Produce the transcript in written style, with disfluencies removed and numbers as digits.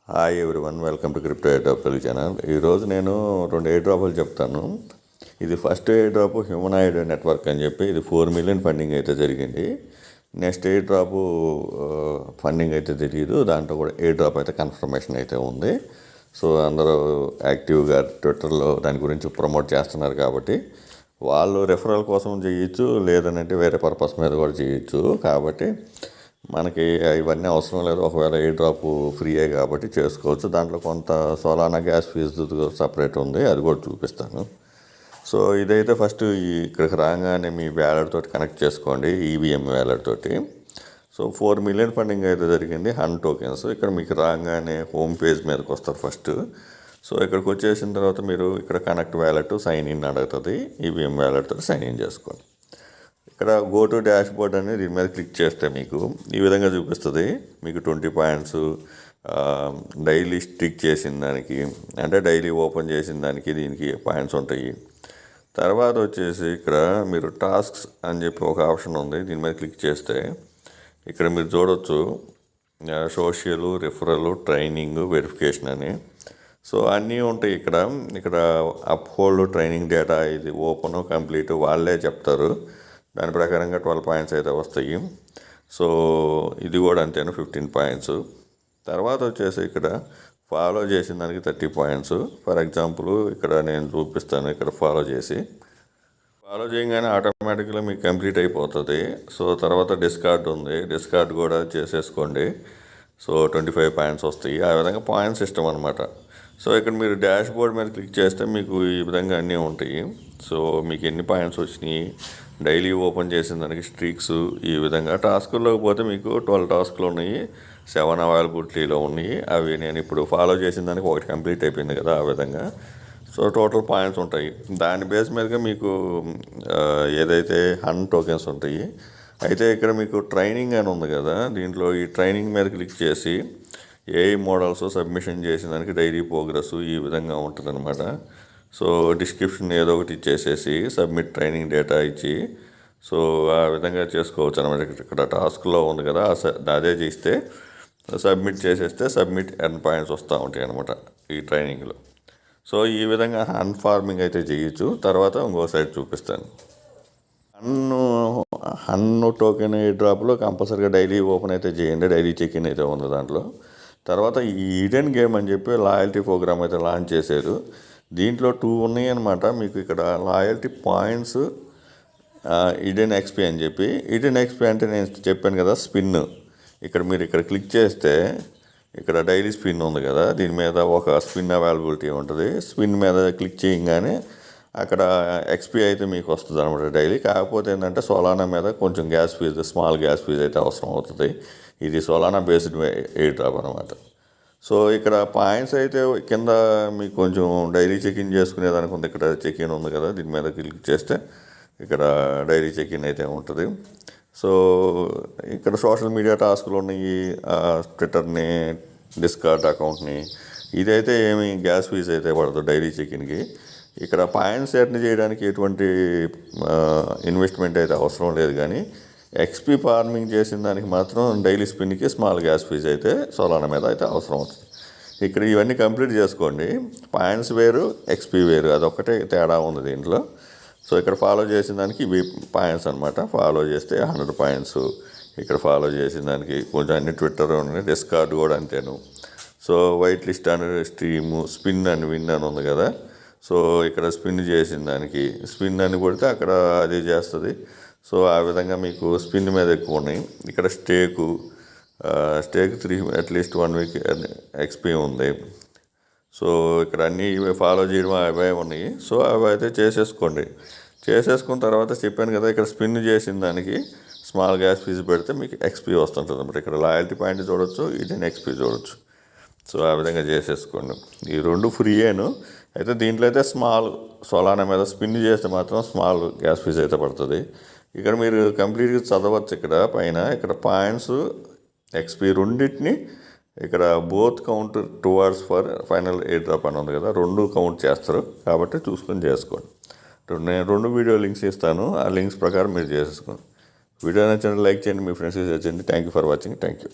Hi everyone, welcome to crypto air drop Telugu channel. ఈరోజు నేను 2 air డ్రాప్లు చెప్తాను. ఇది first air drop humanoid network అని చెప్పి ఇది 4 మిలియన్ ఫండింగ్ అయితే జరిగింది. నెక్స్ట్ ఎయిర్ డ్రాప్ ఫండింగ్ అయితే తెలియదు, దాంట్లో కూడా ఎయిర్ డ్రాప్ అయితే కన్ఫర్మేషన్ అయితే ఉంది. సో అందరూ యాక్టివ్గా ట్విట్టర్లో దాని గురించి ప్రమోట్ చేస్తున్నారు కాబట్టి వాళ్ళు రెఫరల్ కోసం చేయొచ్చు, లేదనంటే వేరే పర్పస్ మీద కూడా చేయొచ్చు. కాబట్టి మనకి ఇవన్నీ అవసరం లేదు. ఒకవేళ ఎయిర్ డ్రాప్ ఫ్రీయే కాబట్టి చేసుకోవచ్చు. దాంట్లో కొంత సోలానా గ్యాస్ ఫీజు సపరేట్ ఉంది, అది కూడా చూపిస్తాను. సో ఇదైతే ఫస్ట్ ఇక్కడికి రాగానే మీ వ్యాలెట్ తోటి కనెక్ట్ చేసుకోండి, ఈవీఎం వ్యాలెట్ తోటి. సో 4 మిలియన్ ఫండింగ్ అయితే జరిగింది, 100 టోకెన్స్. ఇక్కడ మీకు రాగానే హోమ్ పేజ్ మీదకి వస్తారు ఫస్ట్. సో ఇక్కడికి వచ్చేసిన తర్వాత మీరు ఇక్కడ కనెక్ట్ వ్యాలెట్ సైన్ ఇన్ అడుగుతుంది, ఈవీఎం వ్యాలెట్ తోటి సైన్ ఇన్ చేసుకోండి. ఇక్కడ గో టు డాష్ బోర్డ్ అనేది దీని మీద క్లిక్ చేస్తే మీకు ఈ విధంగా చూపిస్తుంది. మీకు 20 పాయింట్స్ డైలీ స్టిక్ చేసిన దానికి, అంటే డైలీ ఓపెన్ చేసిన దానికి దీనికి పాయింట్స్ ఉంటాయి. తర్వాత వచ్చేసి ఇక్కడ మీరు టాస్క్స్ అని చెప్పి ఒక ఆప్షన్ ఉంది, దీని మీద క్లిక్ చేస్తే ఇక్కడ మీరు చూడవచ్చు సోషల్, రిఫరల్, ట్రైనింగ్, వెరిఫికేషన్ అని. సో అన్నీ ఉంటాయి ఇక్కడ అప్ హోల్డ్ ట్రైనింగ్ డేటా, ఇది ఓపెన్ కంప్లీట్ వాళ్ళే చెప్తారు. దాని ప్రకారంగా 12 పాయింట్స్ అయితే వస్తాయి. సో ఇది కూడా అంతేను, 15 పాయింట్స్. తర్వాత వచ్చేసి ఇక్కడ ఫాలో చేసిన దానికి 30 పాయింట్స్. ఫర్ ఎగ్జాంపుల్ ఇక్కడ నేను చూపిస్తాను. ఇక్కడ ఫాలో చేయగానే ఆటోమేటిక్గా మీకు కంప్లీట్ అయిపోతుంది. సో తర్వాత డిస్కార్డ్ ఉంది, డిస్కార్డ్ కూడా చేసేసుకోండి. సో 25 పాయింట్స్ వస్తాయి. ఆ విధంగా పాయింట్స్ సిస్టమ్ అనమాట. సో ఇక్కడ మీరు డాష్ బోర్డ్ మీద క్లిక్ చేస్తే మీకు ఈ విధంగా అన్నీ ఉంటాయి. సో మీకు ఎన్ని పాయింట్స్ వచ్చినాయి, డైలీ ఓపెన్ చేసిన దానికి స్ట్రీక్స్, ఈ విధంగా. టాస్కుల్లోకి పోతే మీకు 12 టాస్కులు ఉన్నాయి, 7 అవైలబిలిటీలో ఉన్నాయి. అవి నేను ఇప్పుడు ఫాలో చేసిన దానికి ఒకటి కంప్లీట్ అయిపోయింది కదా, ఆ విధంగా. సో టోటల్ పాయింట్స్ ఉంటాయి. దాని బేస్ మీదుగా మీకు ఏదైతే 100 టోకెన్స్ ఉంటాయి. అయితే ఇక్కడ మీకు ట్రైనింగ్ అని ఉంది కదా, దీంట్లో ఈ ట్రైనింగ్ మీద క్లిక్ చేసి ఏఐ మోడల్స్ సబ్మిషన్ చేసిన దానికి డైలీ ప్రోగ్రెస్ ఈ విధంగా ఉంటుంది అనమాట. సో డిస్క్రిప్షన్ ఏదో ఒకటి ఇచ్చేసేసి సబ్మిట్ ట్రైనింగ్ డేటా ఇచ్చి, సో ఆ విధంగా చేసుకోవచ్చు అనమాట. ఇక్కడ టాస్క్లో ఉంది కదా, అదే చేస్తే సబ్మిట్ చేసేస్తే సబ్మిట్ ఎర్న్ పాయింట్స్ వస్తూ ఉంటాయి అనమాట ఈ ట్రైనింగ్లో. సో ఈ విధంగా హ్యాండ్ ఫార్మింగ్ అయితే చేయొచ్చు. తర్వాత ఇంకో సైడ్ చూపిస్తాను. హన్ను టోకెన్ ఎయిర్ డ్రాప్లో కంపల్సరీగా డైలీ ఓపెన్ అయితే చేయండి, డైలీ చెక్ ఇన్ అయితే ఉంది దాంట్లో. తర్వాత ఈ ఈడెన్ గేమ్ అని చెప్పి లాయల్టీ ప్రోగ్రామ్ అయితే లాంచ్ చేశారు. దీంట్లో 2 ఉన్నాయి అనమాట. మీకు ఇక్కడ లాయల్టీ పాయింట్స్, ఈడెన్ ఎక్స్పీ అని చెప్పి. ఈడెన్ ఎక్స్పీ అంటే నేను చెప్పాను కదా స్పిన్. మీరు ఇక్కడ క్లిక్ చేస్తే ఇక్కడ డైలీ స్పిన్ ఉంది కదా, దీని మీద ఒక స్పిన్ అవైలబిలిటీ ఉంటుంది. స్పిన్ మీద క్లిక్ చేయగానే అక్కడ ఎక్స్పీ అయితే మీకు వస్తుంది అనమాట డైలీ. కాకపోతే ఏంటంటే సోలానా మీద కొంచెం gas fees, small gas fees అయితే అవసరం అవుతుంది. ఇది సోలానా బేస్డ్ ఎయిర్ డ్రాప్ అనమాట. సో ఇక్కడ పాయింట్స్ అయితే కింద మీకు కొంచెం డైలీ చెక్-ఇన్ చేసుకునేదానికి ఉంది. ఇక్కడ చెక్-ఇన్ ఉంది కదా, దీని మీద క్లిక్ చేస్తే ఇక్కడ డైలీ చెక్-ఇన్ అయితే ఉంటుంది. సో ఇక్కడ సోషల్ మీడియా టాస్కులు ఉన్నాయి, ట్విట్టర్ని, డిస్కార్డ్ అకౌంట్ని. ఇదైతే ఏమి గ్యాస్ ఫీజు అయితే పడదు డైలీ చెక్-ఇన్కి. ఇక్కడ పాయింట్స్ ఎర్న్ చేయడానికి ఎటువంటి ఇన్వెస్ట్మెంట్ అయితే అవసరం లేదు. కానీ ఎక్స్పీ ఫార్మింగ్ చేసిన దానికి మాత్రం డైలీ స్పిన్కి స్మాల్ గ్యాస్ ఫీజు అయితే సోలానా మీద అయితే అవసరం అవుతుంది. ఇక్కడ ఇవన్నీ కంప్లీట్ చేసుకోండి. పాయింట్స్ వేరు, ఎక్స్పీ వేరు, అదొక్కటే తేడా ఉంది దీంట్లో. సో ఇక్కడ ఫాలో చేసిన దానికి ఇవి పాయింట్స్ అనమాట. ఫాలో చేస్తే 100 పాయింట్స్. ఇక్కడ ఫాలో చేసిన దానికి కొంచెం అన్ని ట్విట్టర్ ఉన్నాయి, డిస్కార్డ్ కూడా అంతేను. సో వైట్ లిస్ట్ అని, స్ట్రీము, స్పిన్ అని, విన్ అని ఉంది కదా. సో ఇక్కడ స్పిన్ చేసిన దానికి స్పిన్ అని కొడితే అక్కడ అది చేస్తుంది. సో ఆ విధంగా మీకు స్పిన్ మీద ఎక్కువ ఉన్నాయి. ఇక్కడ స్టేక్ 3 అట్లీస్ట్ 1 వీక్ ఎక్స్పీ ఉంది. సో ఇక్కడ అన్నీ ఇవి ఫాలో చేయడం అవే ఉన్నాయి. సో అవి అయితే చేసేసుకున్న తర్వాత చెప్పాను కదా, ఇక్కడ స్పిన్ చేసిన దానికి స్మాల్ గ్యాస్ ఫీజు పెడితే మీకు ఎక్స్పీ వస్తుంటుంది అనమాట. ఇక్కడ లాయల్టీ పాయింట్ చూడవచ్చు, ఇది ఎక్స్పీ చూడవచ్చు. సో ఆ విధంగా చేసేసుకోండి. ఈ 2 ఫ్రీయేను. అయితే దీంట్లో అయితే స్మాల్ సోలానా మీద స్పిన్ చేస్తే మాత్రం స్మాల్ గ్యాస్ ఫీజు అయితే పడుతుంది. ఇక్కడ మీరు కంప్లీట్గా చదవచ్చు. ఇక్కడ పాయింట్స్, ఎక్స్పీ రెండింటిని ఇక్కడ both count towards for final air drop అని ఉంది కదా, 2 కౌంట్ చేస్తారు. కాబట్టి చూసుకొని చేసుకోండి. నేను 2 వీడియో లింక్స్ ఇస్తాను, ఆ లింక్స్ ప్రకారం మీరు చేసేసుకోండి. వీడియో నచ్చినట్టు లైక్ చేయండి, మీ ఫ్రెండ్స్కి షేర్ చేయండి. Thank you for watching. Thank you.